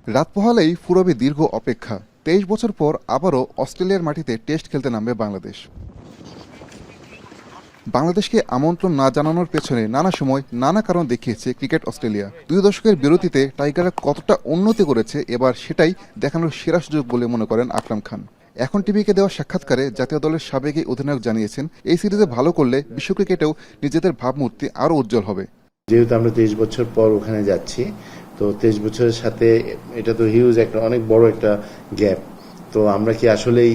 রাত পোহালেই ফুরবে দীর্ঘ অপেক্ষা। ২৩ বছর পর আবারও অস্ট্রেলিয়ার মাটিতে টেস্ট খেলতে নামবে বাংলাদেশ। বাংলাদেশকে আমন্ত্রণ না জানানোর পেছনে নানা সময় নানা কারণ দেখিয়েছে ক্রিকেট অস্ট্রেলিয়া। ২ দশকের বিরতিতে টাইগাররা কতটা উন্নতি করেছে এবার সেটাই দেখানোর সেরা সুযোগ বলে মনে করেন আকরাম খান। এখন টিভিকে দেওয়া সাক্ষাৎকারে জাতীয় দলের সাবেক এই অধিনায়ক জানিয়েছেন, এই সিরিজে ভালো করলে বিশ্ব ক্রিকেটেও নিজেদের ভাবমূর্তি আরও উজ্জ্বল হবে। যেহেতু আমরা ২৩ বছর পর ওখানে যাচ্ছি, তো ২৩ বছরের সাথে এটা তো হিউজ একটা অনেক বড় একটা গ্যাপ। তো আমরা কি আসলেই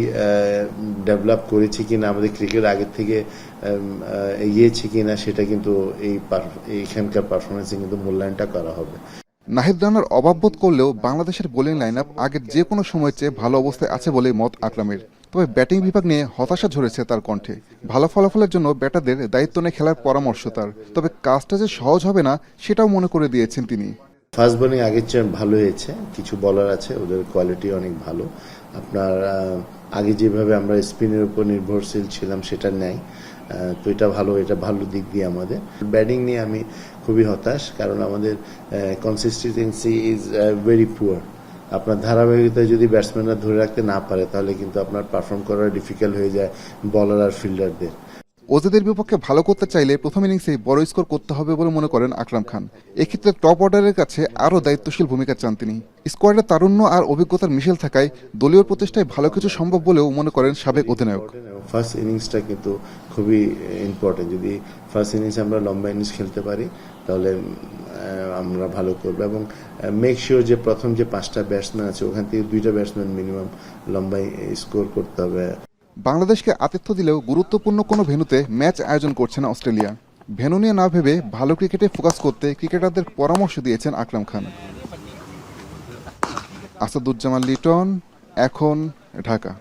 ডেভেলপ করেছি কিনা, আমাদের ক্রিকেট আগের থেকে এগিয়েছি কিনা, সেটা কিন্তু এইখানকার পারফরমেন্সে কিন্তু মূল্যায়নটা করা হবে। নাহিদ রানার অভাববোধ করলেও বাংলাদেশের বোলিং লাইন আপ আগের যে কোনো সময়ের চেয়ে ভালো অবস্থায় আছে বলেই মত আকরামের। তবে ব্যাটিং বিভাগ নিয়ে হতাশা ঝরেছে তার কণ্ঠে। ভালো ফলাফলের জন্য ব্যাটারদের দায়িত্ব নিয়ে খেলার পরামর্শ তার, তবে কাজটা যে সহজ হবে না সেটাও মনে করে দিয়েছেন তিনি। ফাস্ট বোলিং আগের চেয়ে ভালো হয়েছে, কিছু বলার আছে, ওদের কোয়ালিটি অনেক ভালো। আপনার আগে যেভাবে আমরা স্পিনের উপর নির্ভরশীল ছিলাম সেটা নেই, তো এটা ভালো দিক দিয়ে আমাদের। ব্যাটিং নিয়ে আমি খুবই হতাশ, কারণ আমাদের কনসিস্টেন্সি ইজ ভেরি পুয়ার। আপনার ধারাবাহিকতায় যদি ব্যাটসম্যানরা ধরে রাখতে না পারে তাহলে কিন্তু আপনার পারফর্ম করা ডিফিকাল্ট হয়ে যায় বলার আর ফিল্ডারদের। অজিদের বিপক্ষে ভালো করতে চাইলে প্রথম ইনিংসেই বড় স্কোর করতে হবে বলে মনে করেন আকরাম খান। এক্ষেত্রে টপ অর্ডারের কাছে আরও দায়িত্বশীল ভূমিকা চান তিনি। স্কোয়াডে তারুণ্য আর অভিজ্ঞতার মিশেল থাকায় দলীয় প্রচেষ্টায় ভালো কিছু সম্ভব বলেও মনে করেন সাবেক অধিনায়ক। ফার্স্ট ইনিংসটা কিন্তু খুবই ইম্পর্টেন্ট। যদি ফার্স্ট ইনিংস আমরা লম্বা ইনিংস খেলতে পারি তাহলে আমরা ভালো করবো, এবং মেক শিওর যে প্রথম যে 5টা ব্যাটসম্যান আছে ওখান থেকে 2টা ব্যাটসম্যান মিনিমাম লম্বাই স্কোর করতে হবে। বাংলাদেশকে আতিথ্য দিলেও গুরুত্বপূর্ণ কোনো ভেন্যুতে ম্যাচ আয়োজন করছে না অস্ট্রেলিয়া। ভেন্যু নিয়ে না ভেবে ভালো ক্রিকেটে ফোকাস করতে ক্রিকেটারদের পরামর্শ দিয়েছেন আকরাম খান। আসাদুজ্জামান লিটন, এখন, ঢাকা।